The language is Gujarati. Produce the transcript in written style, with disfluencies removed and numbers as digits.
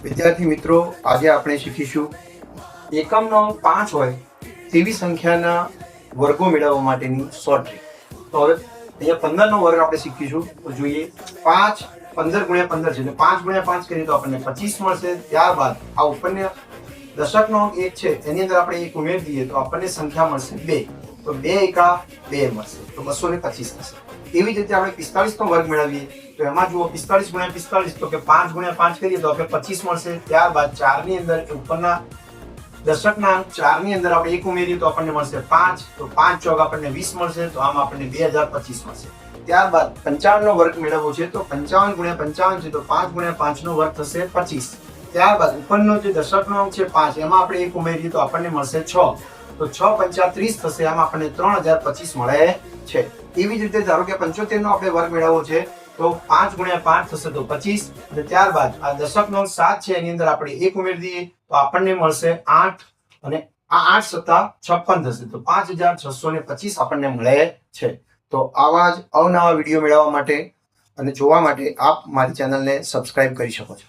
વિદ્યાર્થી મિત્રો, આજે આપણે શીખીશું એકમનો 5 હોય તેવી સંખ્યાના વર્ગો મેળવવા માટેની શોર્ટ ટ્રીક. તો હવે અહીંયા 15 નો વર્ગ આપણે શીખીશું. તો જોઈએ 5 15 ગુણ્યા 15 છે એટલે 5 ગુણ્યા 5 કરીએ તો આપણને 25 મળશે. ત્યારબાદ આ ઉપરને દશકનો અંક 1 છે એની અંદર આપણે 1 ઉમેરી દઈએ તો આપણને સંખ્યા મળશે 2. તો 2 એકા 2 મળશે તો 225 થશે. એવી જ રીતે આપણે 45 નો વર્ગ મેળવીએ તો એમાં જુઓ 45 ગુણ્યા 45 તો કે 5 ગુણ્યા 5 કરીએ તો આપણે 25 મળશે. ત્યારબાદ 4 ની અંદર ઉપરના દશકના અંક 4 ની અંદર આપણે 1 ઉમેરીએ તો આપણને મળશે 5. તો 5 ચોક આપણને 20 મળશે તો આમ આપણને 2025 મળશે. ત્યારબાદ 55 નો વર્ગ મેળવવો છે તો 55 ગુણ્યા 55 છે તો 5 ગુણ્યા 5 નો વર્ગ થશે 25. ત્યારબાદ ઉપરનો જે દશકનો અંક છે 5 એમાં આપણે 1 ઉમેરીએ તો આપણને મળશે 6. તો 6 પંચા 30 થશે, આમાં આપણને 3025 મળે છે. એવી જ રીતે ધારો કે 75 નો આપણે વર્ગ મેળવવો છે તો 5 ગુણ્યા 5 થશે તો 25. અને ત્યારબાદ આ દશકનો અંક 7 છે એની અંદર આપણે 1 ઉમેરી દઈએ તો આપણને મળશે 8 અને આ 8 સત્તા 56 થશે તો 5625 આપણને મળે છે. તો આવા જ અવનવા વિડીયો મેળવવા માટે અને જોવા માટે આપ મારી ચેનલને સબસ્ક્રાઇબ કરી શકો છો.